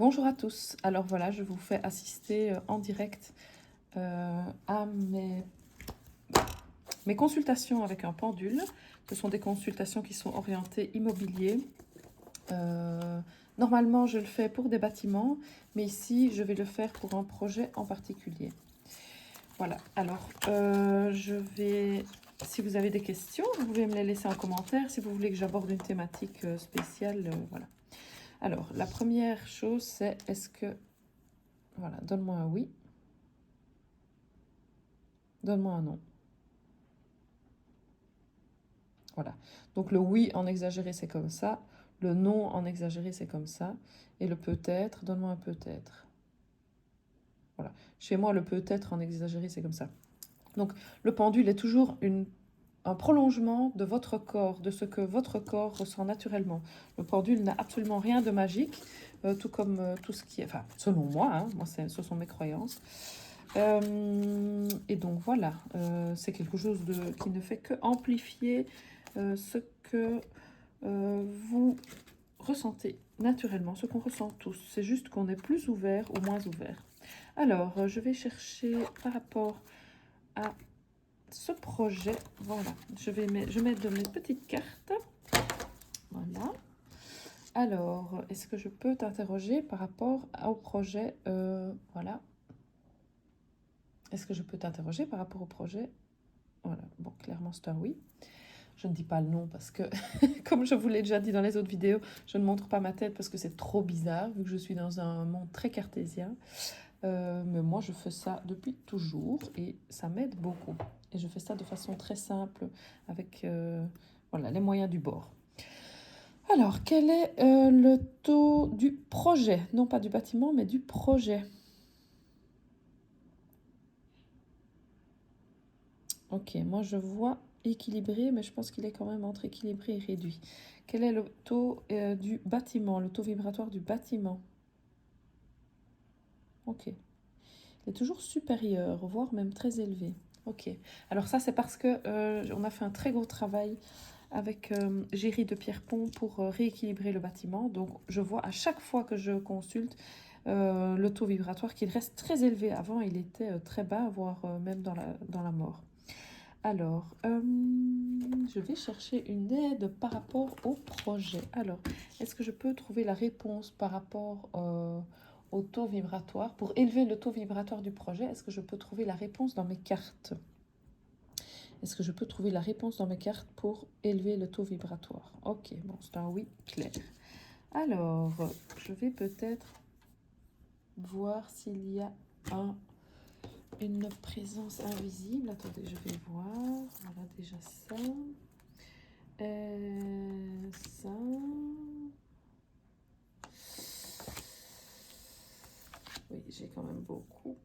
Bonjour à tous. Alors voilà, je vous fais assister en direct à mes consultations avec un pendule. Ce sont des consultations qui sont orientées immobilier. Normalement, je le fais pour des bâtiments, mais ici, je vais le faire pour un projet en particulier. Voilà, alors si vous avez des questions, vous pouvez me les laisser en commentaire. Si vous voulez que j'aborde une thématique spéciale, voilà. Alors, la première chose, c'est est-ce que... Voilà, donne-moi un oui. Donne-moi un non. Voilà. Donc le oui en exagéré, c'est comme ça. Le non en exagéré, c'est comme ça. Et le peut-être, donne-moi un peut-être. Voilà. Chez moi, le peut-être en exagéré, c'est comme ça. Donc le pendule est toujours un prolongement de votre corps, de ce que votre corps ressent naturellement. Le pendule n'a absolument rien de magique, tout comme tout ce qui est... Enfin, selon moi, hein, ce sont mes croyances. Et donc voilà, c'est quelque chose qui ne fait que amplifier ce que vous ressentez naturellement, ce qu'on ressent tous. C'est juste qu'on est plus ouvert ou moins ouvert. Alors, je vais chercher par rapport à ce projet. Voilà, je mets de mes petites cartes. Voilà. Alors, est-ce que je peux t'interroger par rapport au projet voilà. Est-ce que je peux t'interroger par rapport au projet? Voilà, bon, clairement c'est un oui. Je ne dis pas le non parce que, comme je vous l'ai déjà dit dans les autres vidéos, je ne montre pas ma tête parce que c'est trop bizarre, vu que je suis dans un monde très cartésien. Mais moi, je fais ça depuis toujours et ça m'aide beaucoup. Et je fais ça de façon très simple avec voilà, les moyens du bord. Alors, quel est le taux du projet? Non pas du bâtiment, mais du projet. Ok, moi je vois équilibré, mais je pense qu'il est quand même entre équilibré et réduit. Quel est le taux du bâtiment, le taux vibratoire du bâtiment? Ok. Il est toujours supérieur, voire même très élevé. Ok. Alors ça, c'est parce que on a fait un très gros travail avec Géry de Pierrepont pour rééquilibrer le bâtiment. Donc je vois à chaque fois que je consulte le taux vibratoire qu'il reste très élevé. Avant, il était très bas, voire même dans la mort. Alors, je vais chercher une aide par rapport au projet. Alors, est-ce que je peux trouver la réponse par rapport au taux vibratoire? Pour élever le taux vibratoire du projet, est-ce que je peux trouver la réponse dans mes cartes? Est-ce que je peux trouver la réponse dans mes cartes pour élever le taux vibratoire? Ok, bon, c'est un oui clair. Alors, je vais peut-être voir s'il y a une présence invisible. Attendez, je vais voir. Voilà déjà ça. Ça. Oui, j'ai quand même beaucoup.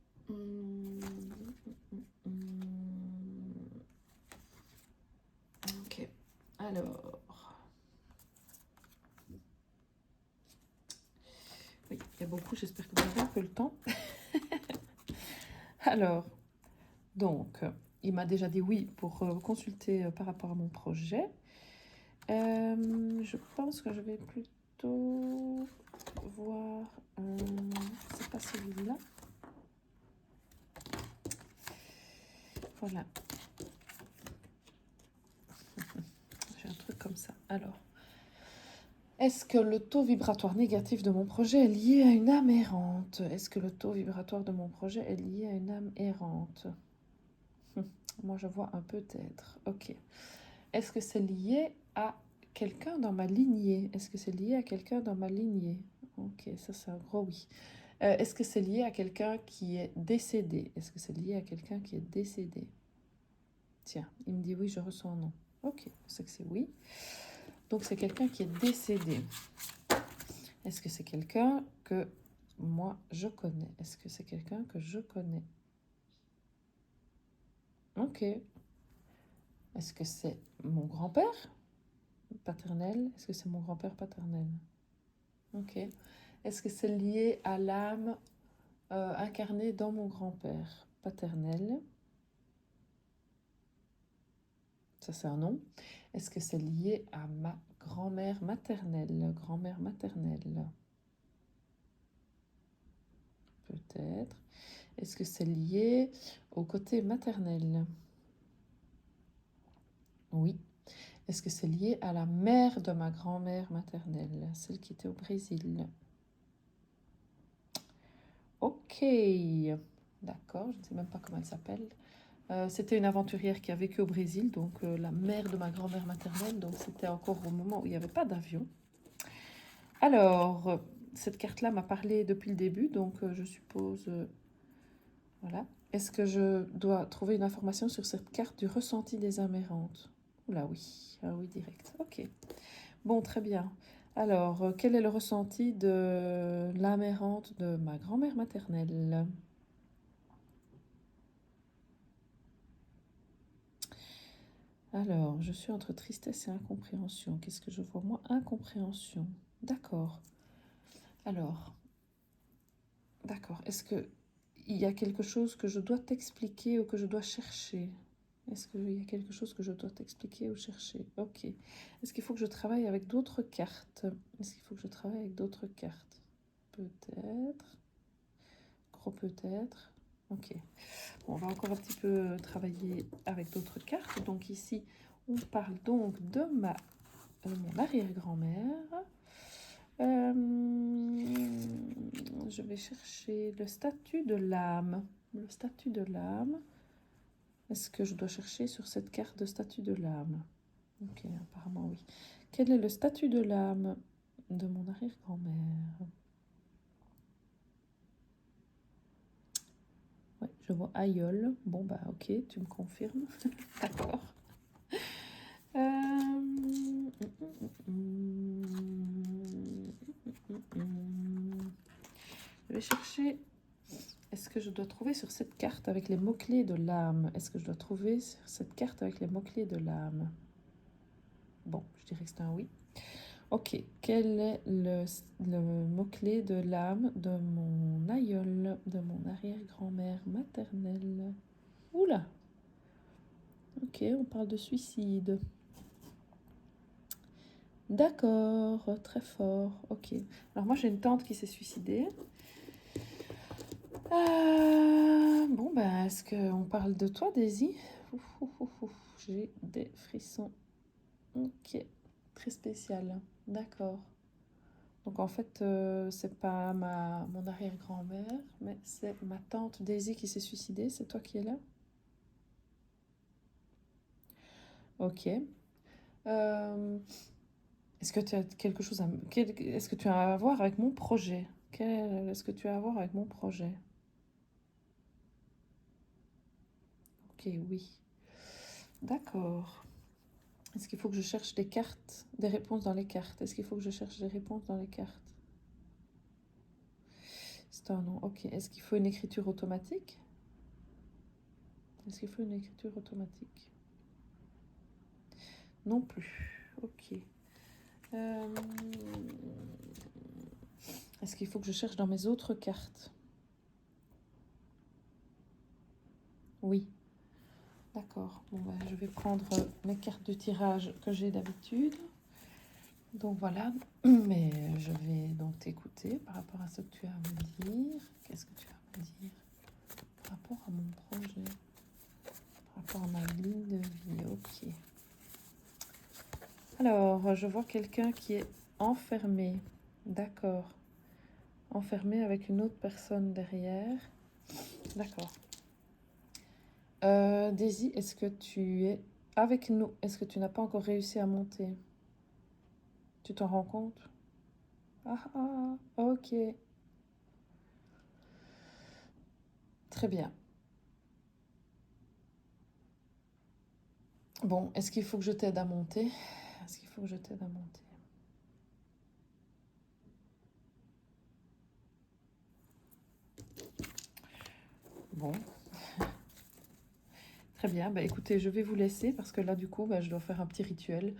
Ok. Alors. Oui, il y a beaucoup. J'espère que vous avez un peu le temps. Alors. Donc, il m'a déjà dit oui pour consulter par rapport à mon projet. Je pense que je vais plutôt voir... c'est pas celui-là. Voilà. J'ai un truc comme ça. Alors, est-ce que le taux vibratoire négatif de mon projet est lié à une âme errante? Est-ce que le taux vibratoire de mon projet est lié à une âme errante? Moi, je vois un peut-être. Ok. Est-ce que c'est lié à quelqu'un dans ma lignée? Est-ce que c'est lié à quelqu'un dans ma lignée? Ok, ça c'est un gros oui. Est-ce que c'est lié à quelqu'un qui est décédé? Est-ce que c'est lié à quelqu'un qui est décédé? Tiens, il me dit oui, je ressens un non. Ok, c'est que c'est oui. Donc c'est quelqu'un qui est décédé. Est-ce que c'est quelqu'un que moi je connais? Est-ce que c'est quelqu'un que je connais? Ok. Est-ce que c'est mon grand-père paternel? Est-ce que c'est mon grand-père paternel? Ok. Est-ce que c'est lié à l'âme incarnée dans mon grand-père paternel? Ça, c'est un nom. Est-ce que c'est lié à ma grand-mère maternelle? Grand-mère maternelle. peut-être. Est-ce que c'est lié au côté maternel? Oui. Est-ce que c'est lié à la mère de ma grand-mère maternelle, celle qui était au Brésil? Ok. D'accord, je ne sais même pas comment elle s'appelle. C'était une aventurière qui a vécu au Brésil, donc la mère de ma grand-mère maternelle, donc c'était encore au moment où il n'y avait pas d'avion. Alors, cette carte-là m'a parlé depuis le début, donc je suppose... voilà. Est-ce que je dois trouver une information sur cette carte du ressenti des âmes errantes? Oula, oui. Ah oui, direct. Ok. Bon, très bien. Alors, quel est le ressenti de l'âme errante de ma grand-mère maternelle? Alors, je suis entre tristesse et incompréhension. Qu'est-ce que je vois, moi? Incompréhension. D'accord. Alors, d'accord. Est-ce que il y a quelque chose que je dois t'expliquer ou que je dois chercher? Est-ce qu'il y a quelque chose que je dois t'expliquer ou chercher? Ok. Est-ce qu'il faut que je travaille avec d'autres cartes? Est-ce qu'il faut que je travaille avec d'autres cartes? Peut-être. Gros peut-être. Ok. Bon, on va encore un petit peu travailler avec d'autres cartes. Donc ici, on parle donc de mon arrière-grand-mère. Je vais chercher le statut de l'âme. Le statut de l'âme. Est-ce que je dois chercher sur cette carte de statut de l'âme? Ok, apparemment oui. Quel est le statut de l'âme de mon arrière-grand-mère? Ouais, je vois aïeul. Bon, bah ok, tu me confirmes. D'accord. Je vais chercher. Est-ce que je dois trouver sur cette carte avec les mots-clés de l'âme? Est-ce que je dois trouver sur cette carte avec les mots-clés de l'âme? Bon, je dirais que c'est un oui. Ok, quel est le mot-clé de l'âme de mon aïeul, de mon arrière-grand-mère maternelle? Oula! Ok, on parle de suicide. D'accord, très fort. Ok. Alors moi j'ai une tante qui s'est suicidée. Bon ben, est-ce qu'on parle de toi, Daisy? J'ai des frissons. Ok, très spécial. D'accord. Donc en fait, c'est pas mon arrière-grand-mère, mais c'est ma tante Daisy qui s'est suicidée. C'est toi qui es là? Ok. Est-ce que tu as quelque chose est-ce que tu as à voir avec mon projet? Est-ce que tu as à voir avec mon projet? Ok, oui. D'accord. Est-ce qu'il faut que je cherche des cartes, des réponses dans les cartes? Est-ce qu'il faut que je cherche des réponses dans les cartes? C'est un nom. Ok. Est-ce qu'il faut une écriture automatique? Est-ce qu'il faut une écriture automatique? Non plus. Ok. Est-ce qu'il faut que je cherche dans mes autres cartes? Oui. D'accord. Bon, ben, je vais prendre mes cartes de tirage que j'ai d'habitude. Donc voilà. Mais je vais donc t'écouter par rapport à ce que tu as à me dire. Qu'est-ce que tu as à me dire par rapport à mon projet? Par rapport à ma ligne de vie. Ok. Alors, je vois quelqu'un qui est enfermé. D'accord. Enfermé avec une autre personne derrière. D'accord. Daisy, est-ce que tu es avec nous? Est-ce que tu n'as pas encore réussi à monter? Tu t'en rends compte? Ok. Très bien. Bon, est-ce qu'il faut que je t'aide à monter? Est-ce qu'il faut que je t'aide à monter? Bon. Très bien. Bah, écoutez, je vais vous laisser parce que là, du coup, bah, je dois faire un petit rituel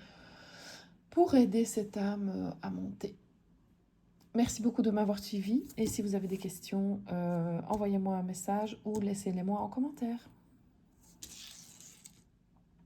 pour aider cette âme à monter. Merci beaucoup de m'avoir suivi et si vous avez des questions, envoyez-moi un message ou laissez-les moi en commentaire.